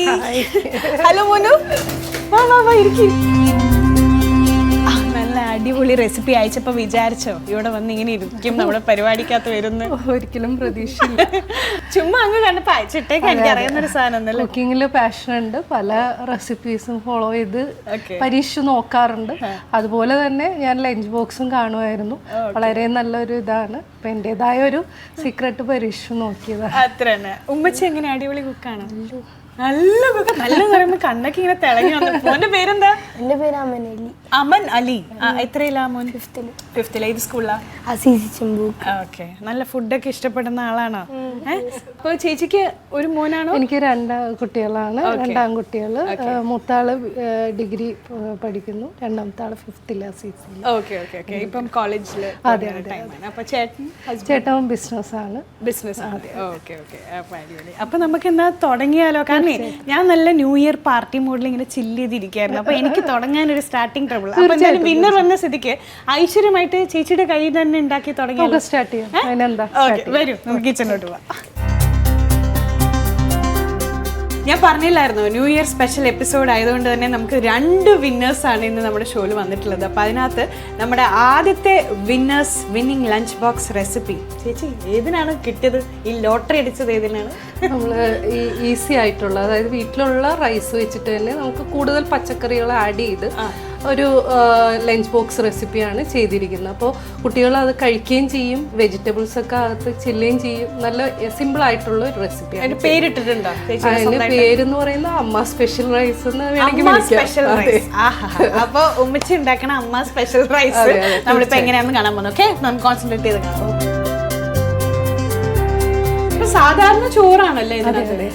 Hello മോനു, വാ വാ വാ ഇരിക്കി. നല്ല അടിപൊളി റെസിപ്പി അയച്ചപ്പോൾ വിചാരിച്ചോ ഇവിടെ വന്ന് ഇങ്ങനെ ഇരിക്കും നമ്മുടെ പരിപാടിക്കകത്ത് വരുന്നു? ഒരിക്കലും പ്രതീക്ഷയില്ല. ചുമ്മാ അങ്ങ് കണ്ടപ്പോൾ അയച്ചിട്ടേക്ക് എനിക്ക് അറിയുന്ന ഒരു സാധനം ഒന്നല്ലേ. കുക്കിങ്ങിൽ പാഷൻ ഉണ്ട്, പല റെസിപ്പീസും ഫോളോ ചെയ്ത് പരീക്ഷിച്ച് നോക്കാറുണ്ട്. അതുപോലെ തന്നെ ഞാൻ ലഞ്ച് ബോക്സും കാണുമായിരുന്നു. വളരെ നല്ലൊരു ഇതാണ്. അപ്പം എൻ്റെതായ ഒരു സീക്രട്ട് പരീക്ഷിച്ച് നോക്കിയതാണ്. അത്ര തന്നെ. ഉമ്മച്ചി എങ്ങനെ അടിപൊളി കുക്കാണ്? നല്ല കുക്ക്. നല്ല പറയുമ്പോൾ കണ്ണൊക്കെ ഇങ്ങനെ തിളങ്ങി വന്നു. മോന്റെ പേരെന്താ? എൻ്റെ പേര് അമൻ അലി. അമൻ അലി. എത്രയിലാ മോൻ? ഫിഫ്തിൽ. ഏത് സ്കൂളിലാ? ഓക്കെ. നല്ല ഫുഡൊക്കെ ഇഷ്ടപ്പെടുന്ന ആളാണോ? അപ്പോൾ ചേച്ചിക്ക് ഒരു മോനാണോ? എനിക്ക് 2 കുട്ടികളാണ്, 2 ആൺകുട്ടികൾ. മൂത്താള് ഡിഗ്രി പഠിക്കുന്നു, രണ്ടാമത്തെ ആള് 5th CC. Okay okay okay. ഇപ്പം കോളേജിൽ ടൈമാണ്. അപ്പോൾ ചേട്ടൻ ബിസിനസ്സാണ്. ബിസിനസ് ആണ്. Okay okay. അപ്പോൾ അടിപൊളി. അപ്പോൾ നമുക്ക് എന്നാ തുടങ്ങിയാലോ? കാരണം ഞാൻ നല്ല ന്യൂ ഇയർ പാർട്ടി മോഡിൽ ഇങ്ങനെ ചില്ല് ചെയ്തിരിക്കുകയായിരുന്നു. അപ്പോൾ എനിക്ക് തുടങ്ങാൻ ഒരു സ്റ്റാർട്ടിങ് ട്രബിൾ. അപ്പോൾ എന്തായാലും വിന്നർ വന്ന സ്ഥിതിക്ക് ഐശ്വര്യമായിട്ട് ചേച്ചിയുടെ കയ്യിൽ തന്നെ ഉണ്ടാക്കി തുടങ്ങിയാലോ? സ്റ്റാർട്ട് ചെയ്യാം. വരൂ നമുക്ക് കിച്ചണിലോട്ട് പോവാം. ഞാൻ പറഞ്ഞില്ലായിരുന്നു ന്യൂ ഇയർ സ്പെഷ്യൽ എപ്പിസോഡ് ആയതുകൊണ്ട് തന്നെ നമുക്ക് 2 വിന്നേഴ്സാണ് ഇന്ന് നമ്മുടെ ഷോയിൽ വന്നിട്ടുള്ളത്. അപ്പോൾ അതിനകത്ത് നമ്മുടെ ആദ്യത്തെ വിന്നിങ് ലഞ്ച് ബോക്സ് റെസിപ്പി ചേച്ചി ഏതിനാണ് കിട്ടിയത്? ഈ ലോട്ടറി അടിച്ചത് ഏതിനാണ്? നമ്മൾ ഈ ഈസി ആയിട്ടുള്ള, അതായത് വീട്ടിലുള്ള റൈസ് വെച്ചിട്ട് തന്നെ നമുക്ക് കൂടുതൽ പച്ചക്കറികൾ ആഡ് ചെയ്ത് ഒരു ലഞ്ച് ബോക്സ് റെസിപ്പിയാണ് ചെയ്തിരിക്കുന്നത്. അപ്പോൾ കുട്ടികൾ അത് കഴിക്കുകയും ചെയ്യും, വെജിറ്റബിൾസ് ഒക്കെ അകത്ത് ചെല്ലുകയും ചെയ്യും. നല്ല സിമ്പിൾ ആയിട്ടുള്ള ഒരു റെസിപ്പിയാണ്. അതിന് പേരിട്ടിട്ടുണ്ടോ? അതിന് പേരെന്ന് പറയുന്നത് അമ്മ സ്പെഷ്യൽ റൈസ് എന്ന് വേണമെങ്കിൽ വിളിക്കാം. അപ്പോൾ ഉമ്മച്ചി ഉണ്ടാക്കണ അമ്മ സ്പെഷ്യൽ റൈസ് നമ്മളിപ്പോ എങ്ങനെയാണെന്ന് കാണാൻ പോകുന്നു. ഓക്കെ, നമുക്ക് കോൺസെൻട്രേറ്റ് ചെയ്ത് കാണാം. സാധാരണ ചോറാണല്ലേ?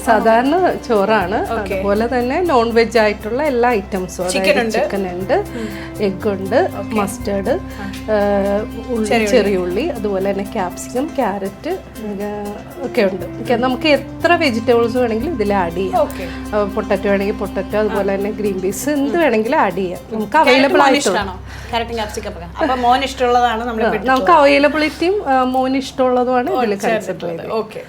സാധാരണ ചോറാണ്. അതുപോലെ തന്നെ നോൺ വെജ് ആയിട്ടുള്ള എല്ലാ ഐറ്റംസും, ചിക്കൻ ഉണ്ട്, എഗ് ഉണ്ട്, മസ്റ്റേർഡ്, ചെറിയ ഉള്ളി, അതുപോലെ തന്നെ ക്യാപ്സിക്കം, ക്യാരറ്റ് ഒക്കെ ഉണ്ട്. നമുക്ക് എത്ര വെജിറ്റബിൾസ് വേണമെങ്കിലും ഇതിൽ ആഡ് ചെയ്യാം. പൊട്ടറ്റോ വേണമെങ്കിൽ പൊട്ടറ്റോ, അതുപോലെ തന്നെ ഗ്രീൻ പീസ്, എന്ത് വേണമെങ്കിലും ആഡ് ചെയ്യാം. നമുക്ക് അവൈലബിൾ ആയിട്ടുള്ള നമുക്ക് അവൈലബിലിറ്റിയും മോന് ഇഷ്ടമുള്ളതുമാണ് ഇതിൽ കൺസിഡർ ചെയ്തത്. ഓക്കെ,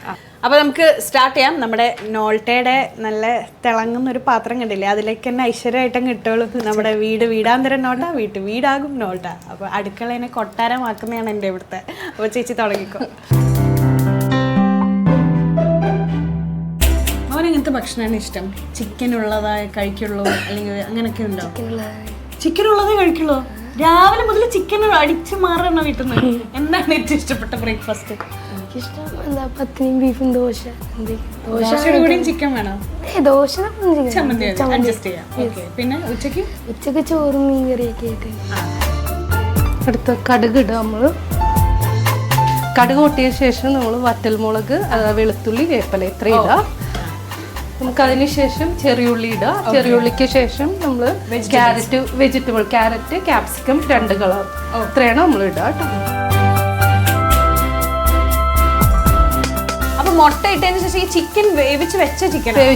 അപ്പോൾ നമുക്ക് സ്റ്റാർട്ട് ചെയ്യാം. നമ്മുടെ നോൾട്ടയുടെ നല്ല തിളങ്ങുന്ന ഒരു പാത്രം കണ്ടില്ലേ, അതിലേക്ക് തന്നെ ഐശ്വര്യമായിട്ടങ്ങ് ഇട്ടോളൂ. നമ്മുടെ വീടാന്തരം നോട്ട, വീടാകും നോട്ട. അപ്പോൾ അടുക്കളേനെ കൊട്ടാരമാക്കുന്നതാണ് എൻ്റെ ഇവിടുത്തെ. അപ്പോൾ ചേച്ചി തുടങ്ങിക്കോ. അവനെങ്ങനത്തെ ഭക്ഷണമാണ് ഇഷ്ടം? ചിക്കൻ ഉള്ളതായി കഴിക്കുള്ളൂ അല്ലെങ്കിൽ അങ്ങനെയൊക്കെ ഉണ്ടോ? ചിക്കൻ ഉള്ളതേ കഴിക്കുള്ളൂ? രാവിലെ മുതൽ ചിക്കൻ അടിച്ചു മാറണ വീട്ടിൽ നിന്ന്. എന്താണ് ഏറ്റവും ഇഷ്ടപ്പെട്ട ബ്രേക്ക്ഫാസ്റ്റ്? പത്തിരിയും ബീഫും ദോശ. ചിക്കൻ വേണം? ദോശ അഡ്ജസ്റ്റ് ചെയ്യാം. പിന്നെ ഉച്ചക്ക് ചോറും മീൻ കറിയൊക്കെ ആയിട്ട്. അടുത്ത കടുക് ഇടുക. നമ്മൾ കടുക് പൊട്ടിയ ശേഷം നമ്മൾ വറ്റൽമുളക്, വെളുത്തുള്ളി, വേപ്പില ഇത്ര ഇടുക. നമുക്കതിന് ശേഷം ചെറിയുള്ളി ഇടുക. ചെറിയുള്ളിക്ക് ശേഷം നമ്മൾ ക്യാരറ്റ്, ക്യാപ്സിക്കം 2 കളർ ഇത്രയാണ് നമ്മൾ ഇടുക കേട്ടോ. മുട്ട ഇട്ടതിന് ശേഷം ഈ ചിക്കൻ വേവിച്ച് വെച്ച ചിക്കനാണ്.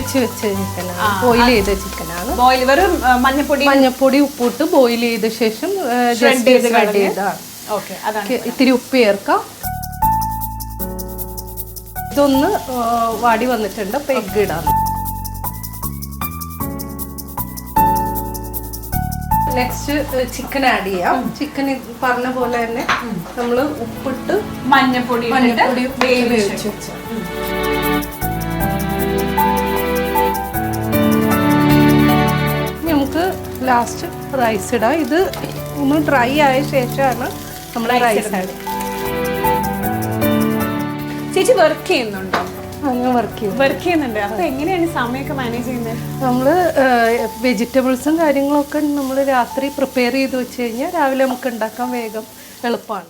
ബോയിൽ ചെയ്ത ചിക്കനാണ്. വെറും മഞ്ഞപ്പൊടി ഉപ്പിട്ട് ബോയിൽ ചെയ്ത ശേഷം ഇത്തിരി ഉപ്പ് ചേർക്കാം. ഇതൊന്ന് വാടി വന്നിട്ടുണ്ട്. അപ്പൊ എഗ് ഇടാം. നെക്സ്റ്റ് ചിക്കൻ ആഡ് ചെയ്യാം. ചിക്കൻ പറഞ്ഞ പോലെ തന്നെ നമ്മൾ ഉപ്പിട്ട് മഞ്ഞപ്പൊടി വേവിച്ച് വെച്ചു. നമുക്ക് ലാസ്റ്റ് റൈസ് ഇടാം. ഇത് ഒന്ന് ഡ്രൈ ആയ ശേഷമാണ് നമ്മൾ റൈസ് ആഡ്. ചേച്ചി വർക്ക് ചെയ്യുന്നുണ്ടോ? ഞാൻ വർക്ക് ചെയ്യുന്നുണ്ട്. അപ്പൊ എങ്ങനെയാണ് സമയമൊക്കെ മാനേജ് ചെയ്യുന്നത്? നമ്മള് വെജിറ്റബിൾസും കാര്യങ്ങളൊക്കെ നമ്മൾ രാത്രി പ്രിപ്പയർ ചെയ്ത് വെച്ച് കഴിഞ്ഞാൽ രാവിലെ നമുക്ക് ഉണ്ടാക്കാൻ വേഗം എളുപ്പമാണ്.